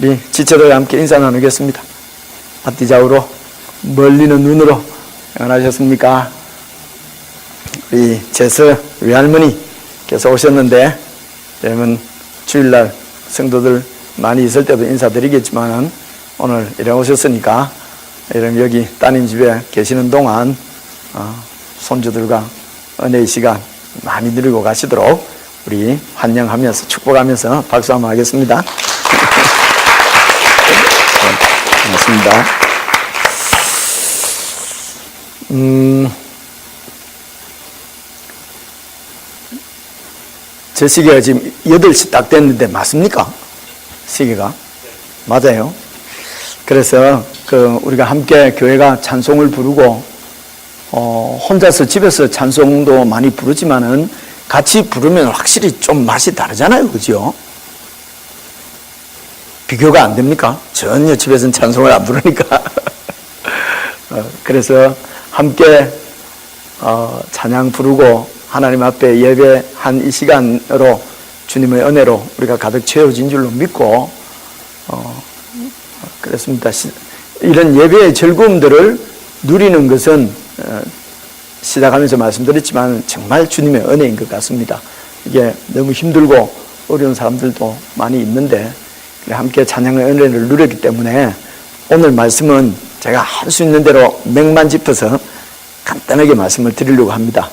우리 지체들과 함께 인사 나누겠습니다. 앞뒤 좌우로 멀리는 눈으로 안녕하셨습니까? 우리 제서 외할머니께서 오셨는데, 여러분 주일날 성도들 많이 있을 때도 인사드리겠지만 오늘 이래 오셨으니까 여러분 여기 따님 집에 계시는 동안 손주들과 은혜의 시간 많이 누리고 가시도록 우리 환영하면서 축복하면서 박수 한번 하겠습니다. 고맙습니다. 제 시계가 지금 8시 딱 됐는데 맞습니까? 시계가? 맞아요. 그래서 우리가 함께 교회가 찬송을 부르고 혼자서 집에서 찬송도 많이 부르지만은 같이 부르면 확실히 좀 맛이 다르잖아요. 그죠? 비교가 안 됩니까? 전혀 집에서는 찬송을 안 부르니까. 그래서 함께 찬양 부르고 하나님 앞에 예배한 이 시간으로 주님의 은혜로 우리가 가득 채워진 줄로 믿고 그렇습니다. 이런 예배의 즐거움들을 누리는 것은 시작하면서 말씀드렸지만 정말 주님의 은혜인 것 같습니다. 이게 너무 힘들고 어려운 사람들도 많이 있는데 함께 찬양의 은혜를 누렸기 때문에 오늘 말씀은 제가 할 수 있는 대로 맥만 짚어서 간단하게 말씀을 드리려고 합니다.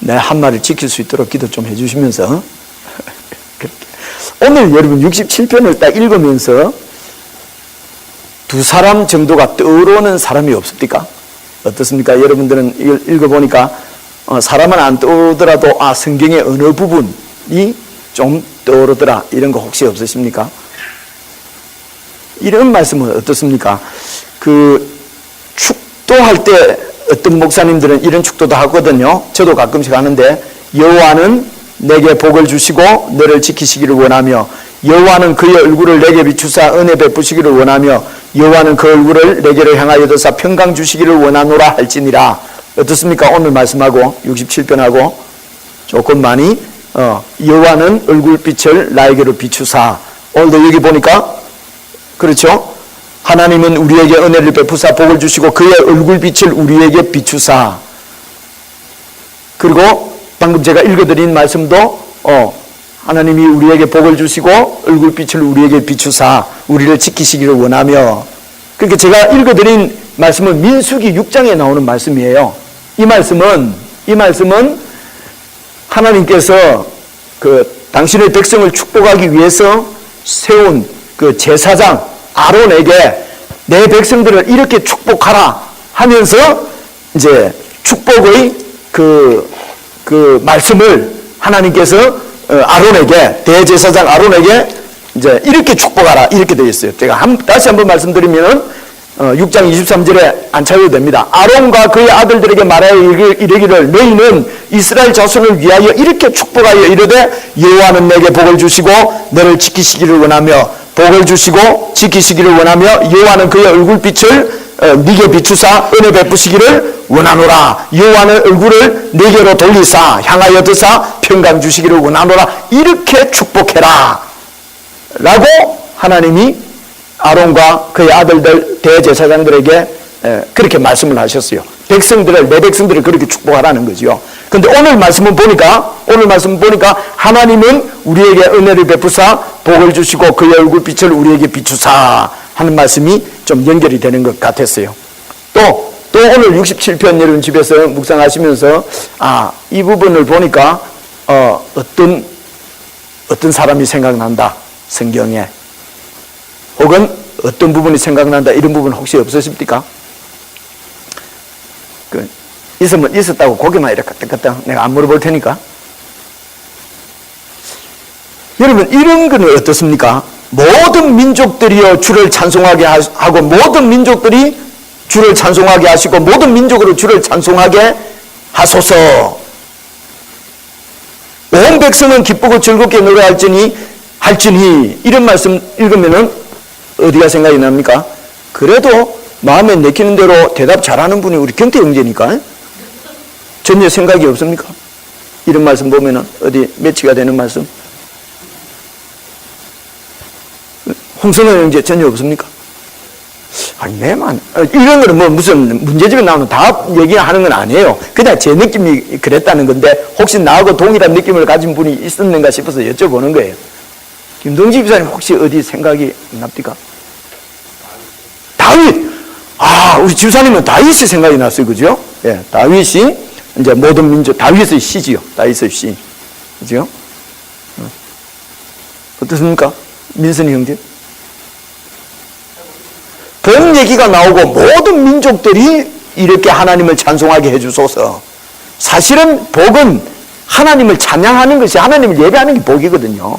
내 한 말을 지킬 수 있도록 기도 좀 해주시면서 오늘 여러분 67편을 딱 읽으면서 두 사람 정도가 떠오르는 사람이 없습니까? 어떻습니까? 여러분들은 이걸 읽어보니까 사람은 안 떠오르더라도 성경의 어느 부분이 좀 떠오르더라 이런 거 혹시 없으십니까? 이런 말씀은 어떻습니까? 축도할 때 어떤 목사님들은 이런 축도도 하거든요. 저도 가끔씩 하는데, 여호와는 내게 복을 주시고 너를 지키시기를 원하며, 여호와는 그의 얼굴을 내게 비추사 은혜 베푸시기를 원하며, 여호와는 그 얼굴을 내게로 향하여 드사 평강 주시기를 원하노라 할지니라. 어떻습니까? 오늘 말씀하고 67편하고 조금 많이 여호와는 얼굴빛을 나에게로 비추사. 오늘도 여기 보니까 그렇죠? 하나님은 우리에게 은혜를 베푸사 복을 주시고 그의 얼굴빛을 우리에게 비추사. 그리고 방금 제가 읽어드린 말씀도 하나님이 우리에게 복을 주시고 얼굴빛을 우리에게 비추사 우리를 지키시기를 원하며. 그러니까 제가 읽어드린 말씀은 민수기 6장에 나오는 말씀이에요. 이 말씀은 하나님께서 당신의 백성을 축복하기 위해서 세운 제사장 아론에게 내 백성들을 이렇게 축복하라 하면서 이제 축복의 말씀을 하나님께서 아론에게, 대제사장 아론에게 이제 이렇게 축복하라 이렇게 되어 있어요. 제가 다시 한번 말씀드리면 6장 23절에 안 찾아도 됩니다. 아론과 그의 아들들에게 말하여 이르기를 너희는 이스라엘 자손을 위하여 이렇게 축복하여 이르되 여호와는 내게 복을 주시고 너를 지키시기를 원하며, 복을 주시고 지키시기를 원하며 여호와는 그의 얼굴빛을 네게 비추사 은혜 베푸시기를 원하노라. 여호와는 얼굴을 네게로 돌리사 향하여 드사 평강 주시기를 원하노라. 이렇게 축복해라 라고 하나님이 아론과 그의 아들들 대제사장들에게 그렇게 말씀을 하셨어요. 내 백성들을 그렇게 축복하라는 거죠. 근데 오늘 말씀은 보니까 하나님은 우리에게 은혜를 베푸사 복을 주시고 그의 얼굴빛을 우리에게 비추사 하는 말씀이 좀 연결이 되는 것 같았어요. 또 오늘 67편 여러분 집에서 묵상하시면서 이 부분을 보니까 어떤 사람이 생각난다 성경에, 혹은 어떤 부분이 생각난다 이런 부분 혹시 없으십니까? 있으면 있었다고 고개만 이렇게 까딱까딱 내가 안 물어볼 테니까. 여러분 이런 거는 어떻습니까? 모든 민족들이여 주를 찬송하게 하고 모든 민족들이 주를 찬송하게 하시고 모든 민족으로 주를 찬송하게 하소서. 온 백성은 기쁘고 즐겁게 노래할지니 이런 말씀 읽으면은 어디가 생각이 납니까? 그래도 마음에 내키는 대로 대답 잘하는 분이 우리 경태 형제니까 전혀 생각이 없습니까? 이런 말씀 보면은 어디 매치가 되는 말씀? 홍성호 형제 전혀 없습니까? 아니, 내만. 이런 거는 뭐 무슨 문제집에 나오는 답 얘기하는 건 아니에요. 그냥 제 느낌이 그랬다는 건데, 혹시 나하고 동일한 느낌을 가진 분이 있었는가 싶어서 여쭤보는 거예요. 김동지 집사님 혹시 어디 생각이 납니까? 다윗! 아, 우리 집사님은 다윗의 생각이 났어요. 그죠? 예, 다윗이 이제 모든 민족, 다윗의 시지요. 다윗의 시. 그죠? 어떻습니까? 민선이 형제? 복 얘기가 나오고 모든 민족들이 이렇게 하나님을 찬송하게 해주소서. 사실은 복은 하나님을 찬양하는 것이, 하나님을 예배하는 게 복이거든요.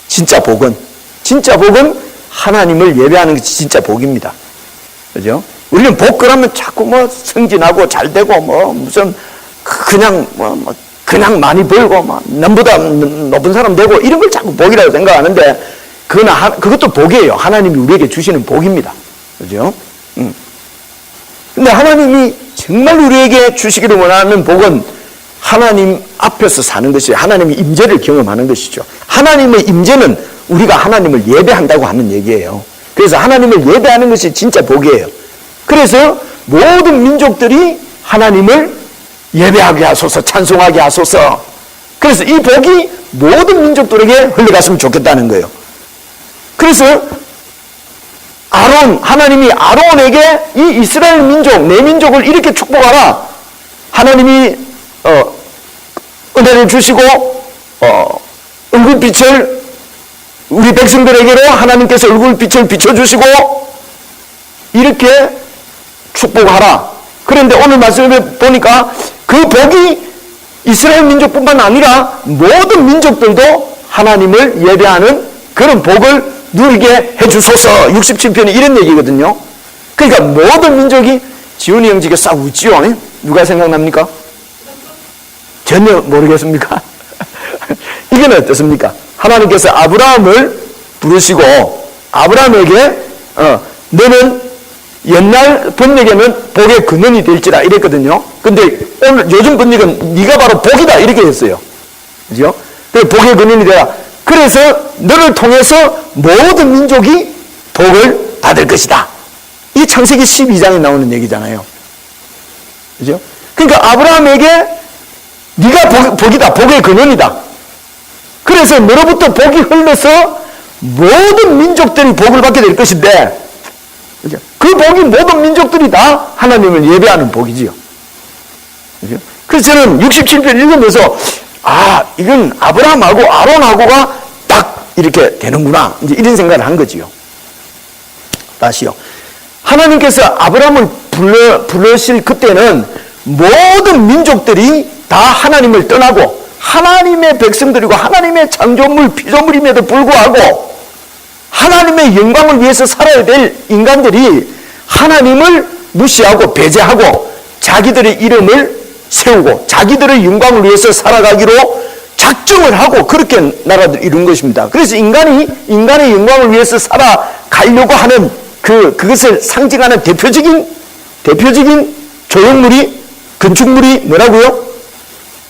진짜 복은 하나님을 예배하는 것이 진짜 복입니다. 그죠? 우리는 복 그러면 자꾸 뭐 승진하고 잘 되고 뭐 무슨 그냥 그냥 많이 벌고 막 남보다 높은 사람 되고 이런 걸 자꾸 복이라고 생각하는데, 그것도 복이에요. 하나님이 우리에게 주시는 복입니다. 그죠? 근데 하나님이 정말 우리에게 주시기를 원하는 복은 하나님 앞에서 사는 것이에요. 하나님의 임재를 경험하는 것이죠. 하나님의 임재는 우리가 하나님을 예배한다고 하는 얘기예요. 그래서 하나님을 예배하는 것이 진짜 복이에요. 그래서 모든 민족들이 하나님을 예배하게 하소서, 찬송하게 하소서. 그래서 이 복이 모든 민족들에게 흘러갔으면 좋겠다는 거예요. 그래서 하나님이 아론에게 이 이스라엘 민족, 내 민족을 이렇게 축복하라. 하나님이 은혜를 주시고 얼굴빛을 우리 백성들에게로 하나님께서 얼굴빛을 비춰주시고 이렇게 축복하라. 그런데 오늘 말씀에 보니까 그 복이 이스라엘 민족뿐만 아니라 모든 민족들도 하나님을 예배하는 그런 복을 누리게 해주소서. 67편이 이런 얘기거든요. 그러니까 모든 민족이, 지훈이 형제가 싹 웃지요. 누가 생각납니까? 전혀 모르겠습니까? 이건 어떻습니까? 하나님께서 아브라함을 부르시고 아브라함에게 너는 옛날 번역에는 복의 근원이 될지라 이랬거든요. 근데 오늘 요즘 번역은 네가 바로 복이다 이렇게 했어요. 그죠? 복의 근원이 되라. 그래서 너를 통해서 모든 민족이 복을 받을 것이다. 이 창세기 12장에 나오는 얘기잖아요. 그죠? 그러니까 아브라함에게 네가 복이다. 복의 근원이다. 그래서 너로부터 복이 흘러서 모든 민족들이 복을 받게 될 것인데, 그죠? 그 복이 모든 민족들이 다 하나님을 예배하는 복이지요. 그죠? 그래서 저는 67편 읽으면서 이건 아브라함하고 아론하고가 딱 이렇게 되는구나. 이제 이런 생각을 한 거지요. 다시요. 하나님께서 아브라함을 부르실 그때는 모든 민족들이 다 하나님을 떠나고 하나님의 백성들이고 하나님의 창조물, 피조물임에도 불구하고 하나님의 영광을 위해서 살아야 될 인간들이 하나님을 무시하고 배제하고 자기들의 이름을 세우고 자기들의 영광을 위해서 살아가기로 작정을 하고 그렇게 나라를 이룬 것입니다. 그래서 인간의 영광을 위해서 살아가려고 하는 그것을 상징하는 대표적인 조형물이, 건축물이 뭐라고요?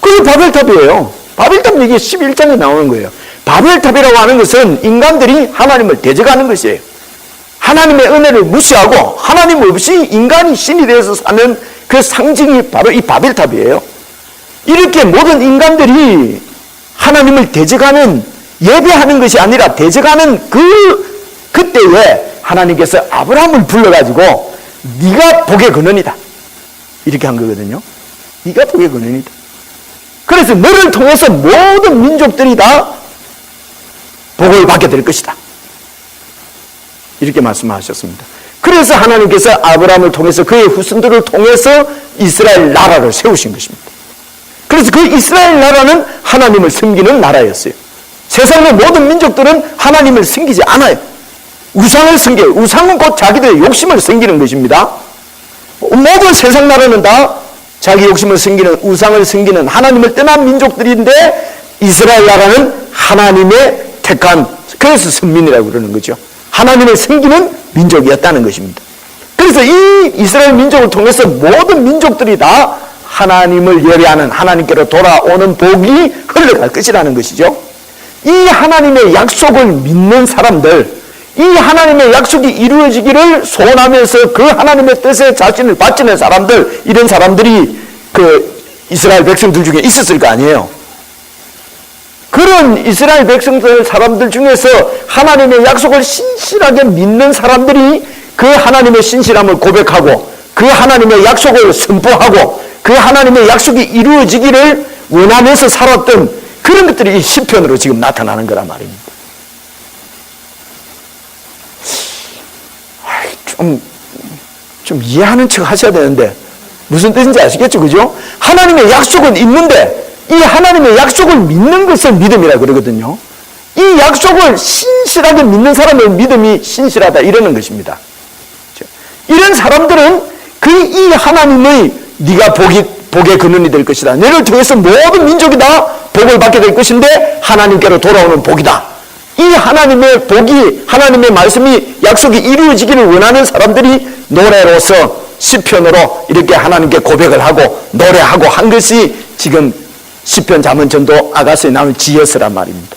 그게 바벨탑이에요. 바벨탑 얘기 11장에 나오는 거예요. 바벨탑이라고 하는 것은 인간들이 하나님을 대적하는 것이에요. 하나님의 은혜를 무시하고 하나님 없이 인간이 신이 되어서 사는 그 상징이 바로 이 바벨탑이에요. 이렇게 모든 인간들이 하나님을 대적하는, 예배하는 것이 아니라 대적하는 그때에 하나님께서 아브라함을 불러가지고 네가 복의 근원이다 이렇게 한 거거든요. 네가 복의 근원이다. 그래서 너를 통해서 모든 민족들이 다 복을 받게 될 것이다 이렇게 말씀하셨습니다. 그래서 하나님께서 아브라함을 통해서 그의 후손들을 통해서 이스라엘 나라를 세우신 것입니다. 그래서 그 이스라엘 나라는 하나님을 섬기는 나라였어요. 세상의 모든 민족들은 하나님을 섬기지 않아요. 우상을 섬겨요. 우상은 곧 자기들의 욕심을 섬기는 것입니다. 모든 세상 나라는 다 자기 욕심을 섬기는, 우상을 섬기는 하나님을 떠난 민족들인데 이스라엘 나라는 하나님의 택한, 그래서 선민이라고 그러는 거죠. 하나님을 섬기는 민족이었다는 것입니다. 그래서 이 이스라엘 민족을 통해서 모든 민족들이 다 하나님을 예배하는, 하나님께로 돌아오는 복이 흘러갈 것이라는 것이죠. 이 하나님의 약속을 믿는 사람들, 이 하나님의 약속이 이루어지기를 소원하면서 그 하나님의 뜻에 자신을 바치는 사람들, 이런 사람들이 그 이스라엘 백성들 중에 있었을 거 아니에요. 그런 이스라엘 백성들 사람들 중에서 하나님의 약속을 신실하게 믿는 사람들이 그 하나님의 신실함을 고백하고 그 하나님의 약속을 선포하고 그 하나님의 약속이 이루어지기를 원하면서 살았던 그런 것들이 이 시편으로 지금 나타나는 거란 말입니다. 좀 이해하는 척 하셔야 되는데 무슨 뜻인지 아시겠죠? 그죠? 하나님의 약속은 있는데 이 하나님의 약속을 믿는 것을 믿음이라 그러거든요. 이 약속을 신실하게 믿는 사람의 믿음이 신실하다 이러는 것입니다. 이런 사람들은 이 하나님의 네가 복의 근원이 될 것이다. 너를 통해서 모든 민족이 다 복을 받게 될 것인데 하나님께로 돌아오는 복이다. 이 하나님의 복이 하나님의 말씀이 약속이 이루어지기를 원하는 사람들이 노래로서 시편으로 이렇게 하나님께 고백을 하고 노래하고 한 것이 지금 시편, 잠언, 전도, 아가서에 나오는 지혜서란 말입니다.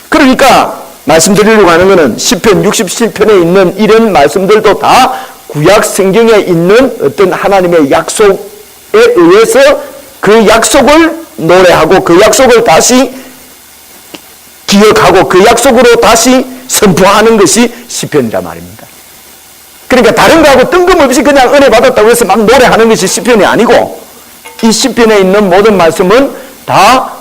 그러니까 말씀드리려고 하는 것은 시편 67편에 있는 이런 말씀들도 다 구약 성경에 있는 어떤 하나님의 약속에 의해서 그 약속을 노래하고 그 약속을 다시 기억하고 그 약속으로 다시 선포하는 것이 시편이란 말입니다. 그러니까 다른 거하고 뜬금없이 그냥 은혜 받았다고 해서 막 노래하는 것이 시편이 아니고 이 시편에 있는 모든 말씀은 다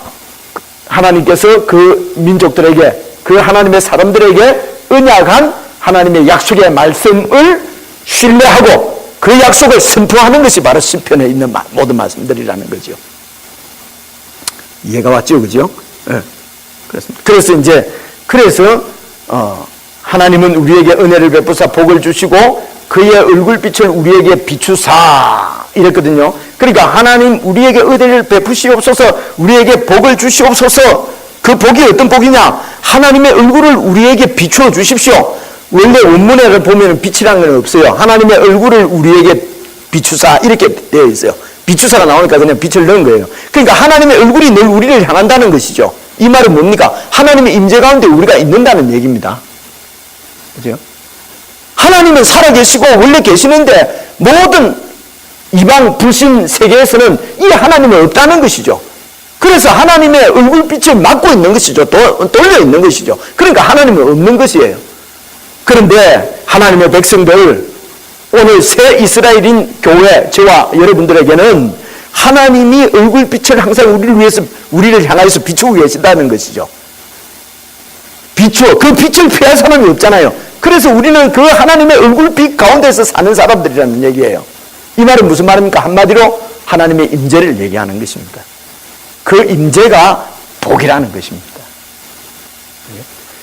하나님께서 그 민족들에게 그 하나님의 사람들에게 언약한 하나님의 약속의 말씀을 신뢰하고 그 약속을 선포하는 것이 바로 시편에 있는 모든 말씀들이라는 거죠. 이해가 왔죠, 그죠? 네. 그렇습니다. 그래서 하나님은 우리에게 은혜를 베푸사 복을 주시고 그의 얼굴빛을 우리에게 비추사 이랬거든요. 그러니까 하나님 우리에게 은혜를 베푸시옵소서, 우리에게 복을 주시옵소서. 그 복이 어떤 복이냐? 하나님의 얼굴을 우리에게 비추어 주십시오. 원래 원문에 보면 빛이라는 건 없어요. 하나님의 얼굴을 우리에게 비추사 이렇게 되어 있어요. 비추사가 나오니까 그냥 빛을 넣은 거예요. 그러니까 하나님의 얼굴이 늘 우리를 향한다는 것이죠. 이 말은 뭡니까? 하나님의 임재 가운데 우리가 있는다는 얘기입니다. 그죠? 하나님은 살아계시고 원래 계시는데 모든 이방 불신 세계에서는 이 하나님은 없다는 것이죠. 그래서 하나님의 얼굴빛을 막고 있는 것이죠. 돌려 있는 것이죠. 그러니까 하나님은 없는 것이에요. 그런데 하나님의 백성들, 오늘 새 이스라엘인 교회, 저와 여러분들에게는 하나님이 얼굴빛을 항상 우리를 향하여서 비추고 계신다는 것이죠. 그 빛을 피할 사람이 없잖아요. 그래서 우리는 그 하나님의 얼굴빛 가운데서 사는 사람들이라는 얘기예요. 이 말은 무슨 말입니까? 한마디로 하나님의 임재를 얘기하는 것입니다. 그 임재가 복이라는 것입니다.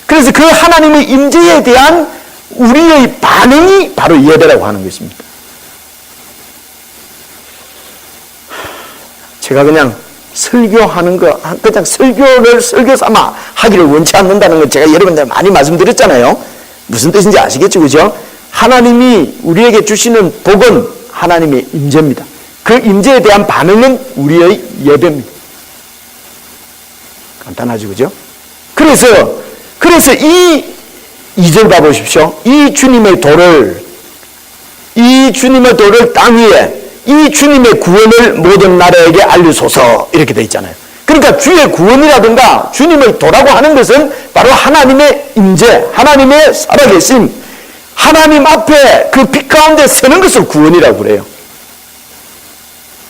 그래서 그 하나님의 임재에 대한 우리의 반응이 바로 예배라고 하는 것입니다. 제가 그냥 설교하는 거, 그냥 설교를 설교 삼아 하기를 원치 않는다는 걸 제가 여러분들 많이 말씀드렸잖아요. 무슨 뜻인지 아시겠죠? 그죠? 하나님이 우리에게 주시는 복은 하나님의 임재입니다. 그 임재에 대한 반응은 우리의 예배입니다. 간단하죠? 그죠? 그래서 이 2절 봐보십시오. 이 주님의 도를 땅 위에 이 주님의 구원을 모든 나라에게 알리소서 이렇게 되어 있잖아요. 그러니까 주의 구원이라든가 주님의 도라고 하는 것은 바로 하나님의 임재, 하나님의 살아계심, 하나님 앞에 그 빛 가운데 서는 것을 구원이라고 그래요.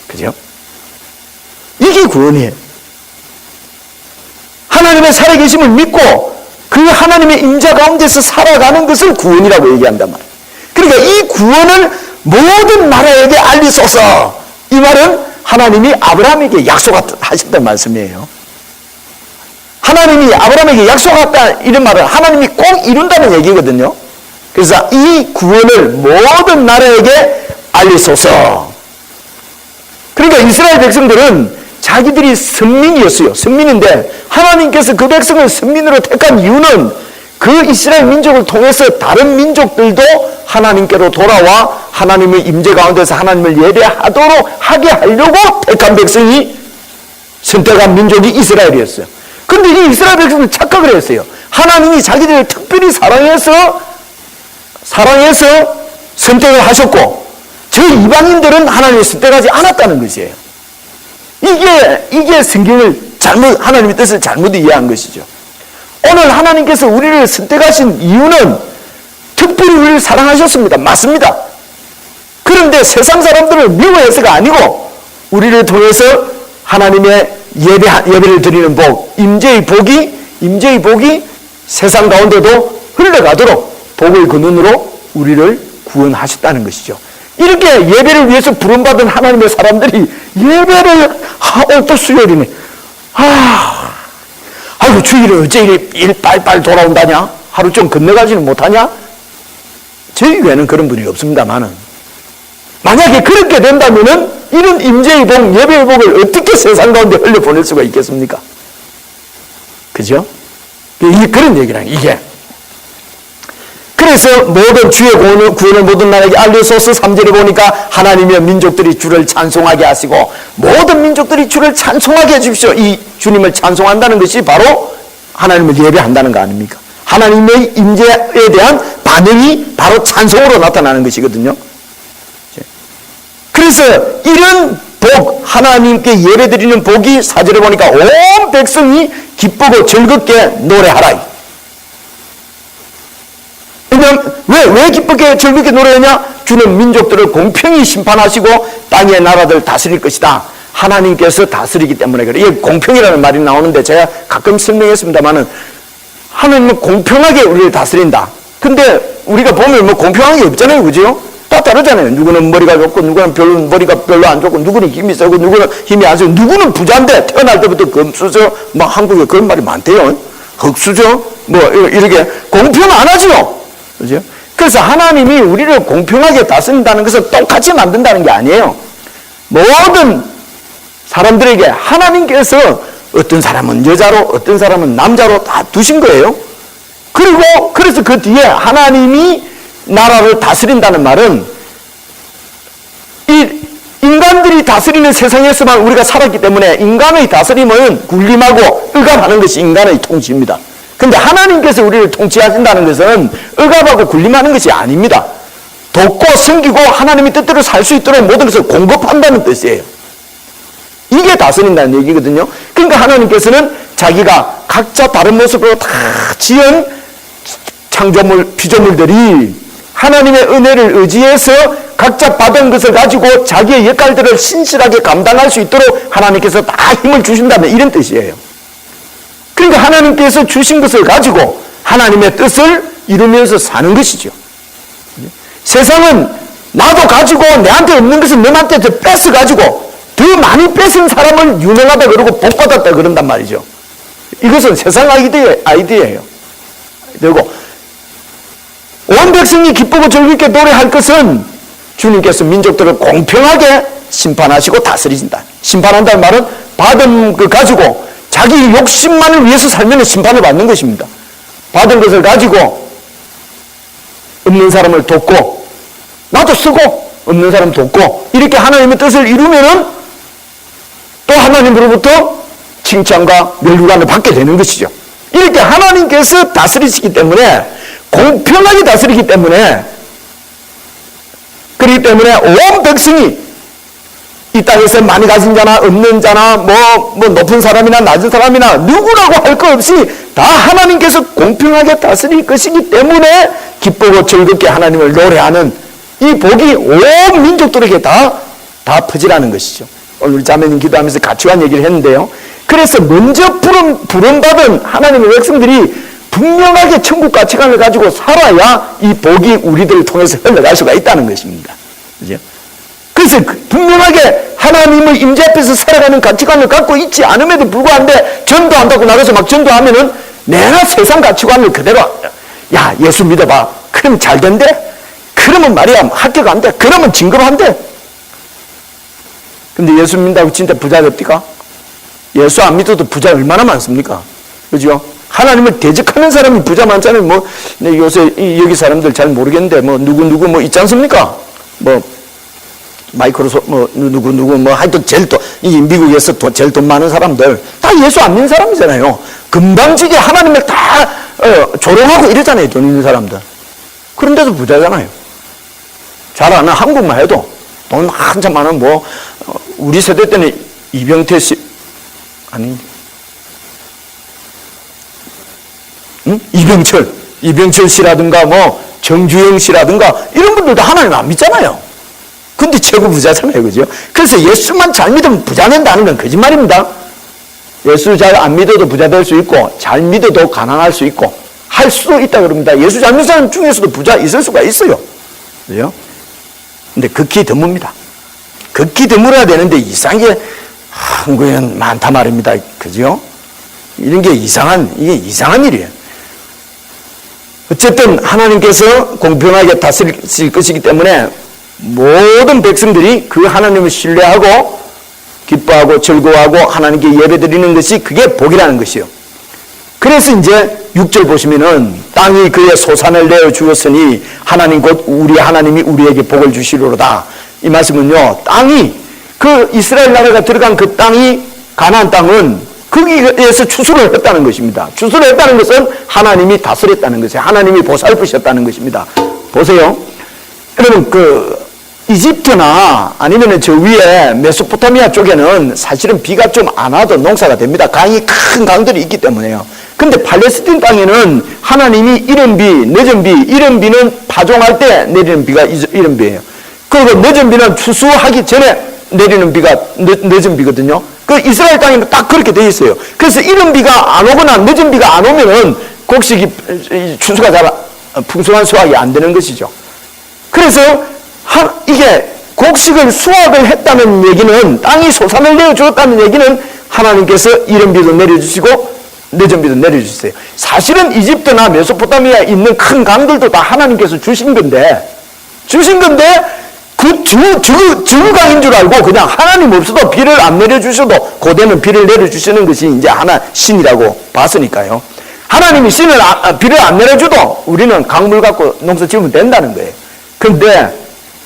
그죠? 이게 구원이에요. 하나님의 살아계심을 믿고 그 하나님의 임재 가운데서 살아가는 것을 구원이라고 얘기한단 말이에요. 그러니까 이 구원을 모든 나라에게 알리소서. 이 말은 하나님이 아브라함에게 약속하셨던 말씀이에요. 하나님이 아브라함에게 약속했다 이런 말은 하나님이 꼭 이룬다는 얘기거든요. 그래서 이 구원을 모든 나라에게 알리소서. 그러니까 이스라엘 백성들은 자기들이 선민이었어요. 선민인데 하나님께서 그 백성을 선민으로 택한 이유는 그 이스라엘 민족을 통해서 다른 민족들도 하나님께로 돌아와 하나님의 임재 가운데서 하나님을 예배하도록 하게 하려고 택한 백성이 선택한 민족이 이스라엘이었어요. 근데 이 이스라엘 백성은 착각을 했어요. 하나님이 자기들을 특별히 사랑해서 선택을 하셨고, 저 이방인들은 하나님을 선택하지 않았다는 것이에요. 이게 성경을 하나님의 뜻을 잘못 이해한 것이죠. 오늘 하나님께서 우리를 선택하신 이유는 특별히 우리를 사랑하셨습니다. 맞습니다. 그런데 세상 사람들을 미워해서가 아니고, 우리를 통해서 하나님의 예배를 드리는 복, 임재의 복이 세상 가운데도 흘러가도록 복의 근원으로 우리를 구원하셨다는 것이죠. 이렇게 예배를 위해서 부름받은 하나님의 사람들이 예배를 또 수요일이네. 아이고 주일은 어째 일 빨빨 돌아온다냐? 하루 좀 건너가지는 못하냐? 저희 교회는 그런 분이 없습니다만은, 만약에 그렇게 된다면은 이런 임재의 복, 예배의 복을 어떻게 세상 가운데 흘려보낼 수가 있겠습니까? 그죠? 그런 얘기랑 이게. 그래서 모든 주의 구원을 모든 나라에게 알려소서. 3절에 보니까 하나님의 민족들이 주를 찬송하게 하시고, 모든 민족들이 주를 찬송하게 해주십시오. 이 주님을 찬송한다는 것이 바로 하나님을 예배한다는 거 아닙니까? 하나님의 임재에 대한 반응이 바로 찬송으로 나타나는 것이거든요. 그래서 이런 복, 하나님께 예배드리는 복이 4절에 보니까 온 백성이 기쁘고 즐겁게 노래하라. 왜 기쁘게 즐겁게 노래하냐? 주는 민족들을 공평히 심판하시고 땅의 나라들 다스릴 것이다. 하나님께서 다스리기 때문에 그래. 이게 공평이라는 말이 나오는데 제가 가끔 설명했습니다만은, 하나님은 공평하게 우리를 다스린다. 근데 우리가 보면 공평한 게 없잖아요. 그죠? 다 다르잖아요. 누구는 머리가 좋고, 누구는 머리가 별로 안 좋고, 누구는 힘이 세고, 누구는 힘이 안 세고, 누구는 부자인데 태어날 때부터 금수저, 한국에 그런 말이 많대요. 흑수저, 이렇게 공평 안 하죠. 그죠? 그래서 하나님이 우리를 공평하게 다스린다는 것은 똑같이 만든다는 게 아니에요. 모든 사람들에게 하나님께서 어떤 사람은 여자로, 어떤 사람은 남자로 다 두신 거예요. 그래서 그 뒤에 하나님이 나라를 다스린다는 말은, 이 인간들이 다스리는 세상에서만 우리가 살았기 때문에 인간의 다스림은 군림하고 억압하는 것이 인간의 통치입니다. 근데 하나님께서 우리를 통치하신다는 것은 억압하고 군림하는 것이 아닙니다. 돕고 섬기고 하나님의 뜻대로 살 수 있도록 모든 것을 공급한다는 뜻이에요. 이게 다스린다는 얘기거든요. 그러니까 하나님께서는 자기가 각자 다른 모습으로 다 지은 피조물들이 하나님의 은혜를 의지해서 각자 받은 것을 가지고 자기의 역할들을 신실하게 감당할 수 있도록 하나님께서 다 힘을 주신다는 이런 뜻이에요. 그러니까 하나님께서 주신 것을 가지고 하나님의 뜻을 이루면서 사는 것이죠. 세상은 나도 가지고 내한테 없는 것을 너한테 더 뺏어가지고 더 많이 뺏은 사람을 유능하다 그러고 복받았다 그런단 말이죠. 이것은 세상 아이디어예요. 그리고 온 백성이 기쁘고 즐겁게 노래할 것은 주님께서 민족들을 공평하게 심판하시고 다스리신다. 심판한다는 말은 받은 것 가지고 자기 욕심만을 위해서 살면 심판을 받는 것입니다. 받은 것을 가지고 없는 사람을 돕고, 나도 쓰고 없는 사람 돕고, 이렇게 하나님의 뜻을 이루면은 또 하나님으로부터 칭찬과 멸류관을 받게 되는 것이죠. 이렇게 하나님께서 다스리시기 때문에, 공평하게 다스리기 때문에, 그렇기 때문에 온 백성이 이 땅에서 많이 가진 자나 없는 자나 높은 사람이나 낮은 사람이나 누구라고 할 것 없이 다 하나님께서 공평하게 다스릴 것이기 때문에 기쁘고 즐겁게 하나님을 노래하는 이 복이 온 민족들에게 다 퍼지라는 것이죠. 오늘 우리 자매님 기도하면서 가치관 얘기를 했는데요. 그래서 먼저 부름받은 하나님의 백성들이 분명하게 천국 가치관을 가지고 살아야 이 복이 우리들을 통해서 흘러갈 수가 있다는 것입니다. 그죠? 그래서 분명하게 하나님의 임재 앞에서 살아가는 가치관을 갖고 있지 않음에도 불구한데 전도한다고 나가서 막 전도하면은 내가 세상 가치관을 그대로, 야, 예수 믿어봐. 그러면 잘 된대? 그러면 말이야 합격 안 돼? 그러면 징그러운데? 근데 예수 믿는다고 진짜 부자 됩니까? 예수 안 믿어도 부자 얼마나 많습니까? 그죠? 하나님을 대적하는 사람이 부자 많잖아요. 요새 여기 사람들 잘 모르겠는데 누구 있지 않습니까? 마이크로소프트 누구 하여튼 제일 이 미국에서 제일 돈 많은 사람들 다 예수 안 믿는 사람이잖아요. 금방지게 하나님을 다 조롱하고 이러잖아요. 돈 있는 사람들. 그런데도 부자잖아요. 잘 아는 한국만 해도 돈 한참 많은 우리 세대 때는 이병태 씨 아니 이병철 씨라든가 정주영 씨라든가 이런 분들도 하나님 안 믿잖아요. 근데 최고 부자잖아요. 그죠? 그래서 예수만 잘 믿으면 부자 된다는 건 거짓말입니다. 예수 잘 안 믿어도 부자 될 수 있고 잘 믿어도 가난할 수 있고 할 수도 있다 그럽니다. 예수 잘 믿는 사람 중에서도 부자 있을 수가 있어요. 그죠? 근데 극히 드뭅니다. 극히 드물어야 되는데 이상한 게 한국에는 많다 말입니다. 그죠? 이런 게 이게 이상한 일이에요. 어쨌든 하나님께서 공평하게 다스릴 것이기 때문에 모든 백성들이 그 하나님을 신뢰하고 기뻐하고 즐거워하고 하나님께 예배드리는 것이 그게 복이라는 것이요. 그래서 이제 6절 보시면은 땅이 그의 소산을 내어 주었으니 하나님 곧 우리 하나님이 우리에게 복을 주시리로다. 이 말씀은요, 땅이 그 이스라엘 나라가 들어간 그 땅이 가나안 땅은 거기에서 추수를 했다는 것입니다. 추수를 했다는 것은 하나님이 다스렸다는 것이에요. 하나님이 보살피셨다는 것입니다. 보세요. 여러분 이집트나 아니면 저 위에 메소포타미아 쪽에는 사실은 비가 좀 안 와도 농사가 됩니다. 큰 강들이 있기 때문에요. 근데 팔레스틴 땅에는 하나님이 이른 비, 늦은 비, 이른 비는 파종할 때 내리는 비가 이른 비예요. 그리고 늦은 비는 추수하기 전에 내리는 비가 늦은 비거든요. 그 이스라엘 땅에는 딱 그렇게 돼 있어요. 그래서 이른 비가 안 오거나 늦은 비가 안 오면은 곡식이 추수가 잘 풍성한 수확이 안 되는 것이죠. 그래서 이게 곡식을 수확을 했다는 얘기는 땅이 소산을 내어 주었다는 얘기는 하나님께서 이른 비도 내려주시고 늦은 비도 내려주세요. 사실은 이집트나 메소포타미아에 있는 큰 강들도 다 하나님께서 주신 건데 그 주강인 줄 알고 그냥 하나님 없어도 비를 안 내려주셔도 고대는 비를 내려주시는 것이 이제 하나 신이라고 봤으니까요. 하나님이 비를 안 내려줘도 우리는 강물 갖고 농사 지으면 된다는 거예요. 그런데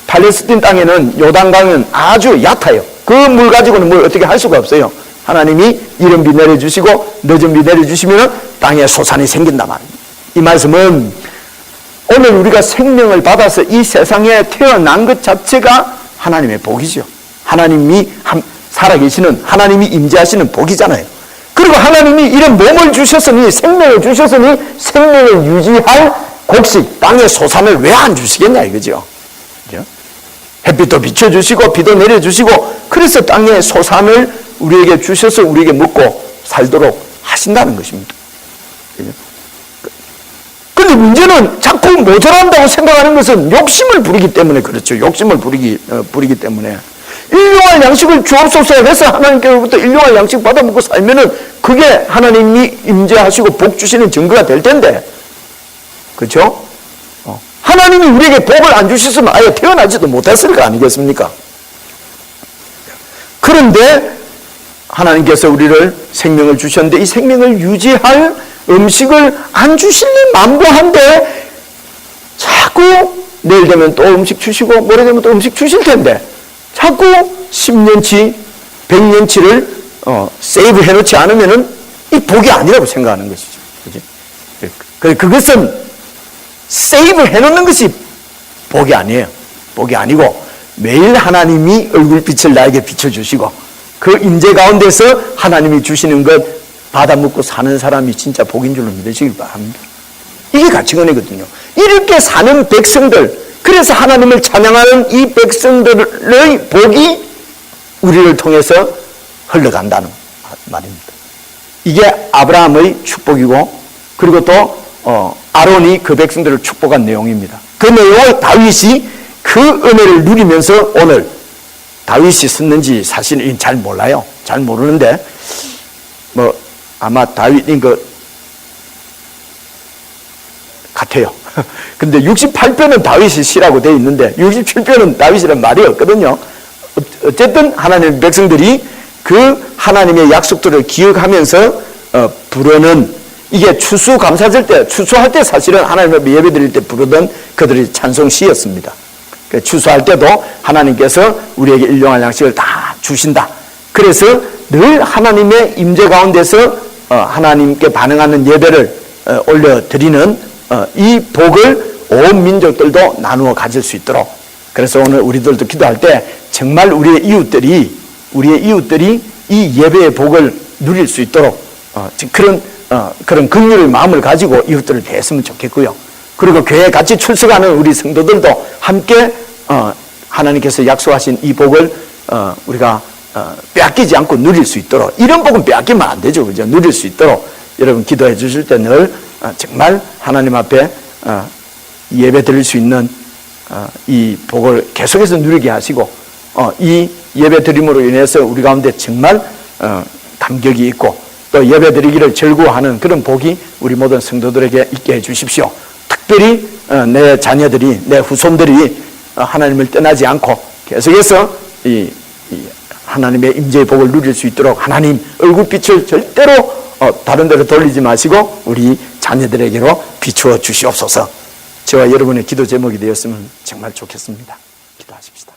팔레스틴 땅에는 요단강은 아주 얕아요. 그 물 가지고는 뭘 어떻게 할 수가 없어요. 하나님이 이른 비 내려주시고 늦은 비 내려주시면 땅에 소산이 생긴단 말입니다. 이 말씀은 오늘 우리가 생명을 받아서 이 세상에 태어난 것 자체가 하나님의 복이죠. 하나님이 살아계시는 하나님이 임재하시는 복이잖아요. 그리고 하나님이 이런 몸을 주셨으니 생명을 주셨으니 생명을 유지할 곡식 땅의 소산을 왜 안 주시겠냐 이거죠. 그죠? 햇빛도 비춰주시고 비도 내려주시고 그래서 땅의 소산을 우리에게 주셔서 우리에게 먹고 살도록 하신다는 것입니다. 그런데 문제는 자꾸 모자란다고 생각하는 것은 욕심을 부리기 때문에 그렇죠. 욕심을 부리기 때문에 일용할 양식을 주옵소서 해서 하나님께로부터 일용할 양식 받아먹고 살면은 그게 하나님이 임재하시고 복 주시는 증거가 될 텐데, 그렇죠? 하나님이 우리에게 복을 안 주셨으면 아예 태어나지도 못했을 거 아니겠습니까? 그런데 하나님께서 우리를 생명을 주셨는데 이 생명을 유지할 음식을 안 주실리 만무한데 자꾸 내일 되면 또 음식 주시고 모레 되면 또 음식 주실 텐데 자꾸 10년치, 100년치를 세이브 해놓지 않으면은 이 복이 아니라고 생각하는 것이죠. 그지? 그것은 세이브 해놓는 것이 복이 아니에요. 복이 아니고 매일 하나님이 얼굴빛을 나에게 비춰주시고 그 임재 가운데서 하나님이 주시는 것 받아먹고 사는 사람이 진짜 복인 줄로 믿으시길 바랍니다. 이게 가치관이거든요. 이렇게 사는 백성들, 그래서 하나님을 찬양하는 이 백성들의 복이 우리를 통해서 흘러간다는 말입니다. 이게 아브라함의 축복이고 그리고 또 아론이 그 백성들을 축복한 내용입니다. 그 내용을 다윗이 그 은혜를 누리면서 오늘 다윗이 썼는지 사실은 잘 몰라요. 잘 모르는데 아마 다윗인 것 같아요. 근데 68편은 다윗이 시라고 되어 있는데 67편은 다윗이라는 말이 없거든요. 어쨌든 하나님의 백성들이 그 하나님의 약속들을 기억하면서 부르는 이게 추수감사절 때, 추수할 때 사실은 하나님 앞에 예배드릴 때 부르던 그들의 찬송시였습니다. 추수할 때도 하나님께서 우리에게 일용할 양식을 다 주신다. 그래서 늘 하나님의 임재 가운데서 하나님께 반응하는 예배를 올려드리는 이 복을 온 민족들도 나누어 가질 수 있도록, 그래서 오늘 우리들도 기도할 때 정말 우리의 이웃들이 이 예배의 복을 누릴 수 있도록 그런 긍휼의 마음을 가지고 이웃들을 대했으면 좋겠고요. 그리고 교회에 같이 출석하는 우리 성도들도 함께 하나님께서 약속하신 이 복을 우리가 빼앗기지 않고 누릴 수 있도록, 이런 복은 빼앗기면 안 되죠, 그죠? 누릴 수 있도록 여러분 기도해 주실 때 늘 정말 하나님 앞에 예배 드릴 수 있는 이 복을 계속해서 누리게 하시고, 이 예배 드림으로 인해서 우리 가운데 정말 감격이 있고 또 예배 드리기를 즐거워하는 그런 복이 우리 모든 성도들에게 있게 해 주십시오. 특별히 내 자녀들이, 내 후손들이 하나님을 떠나지 않고 계속해서 이 하나님의 임재의 복을 누릴 수 있도록 하나님 얼굴빛을 절대로 다른 데로 돌리지 마시고 우리 자녀들에게로 비추어 주시옵소서. 저와 여러분의 기도 제목이 되었으면 정말 좋겠습니다. 기도하십시다.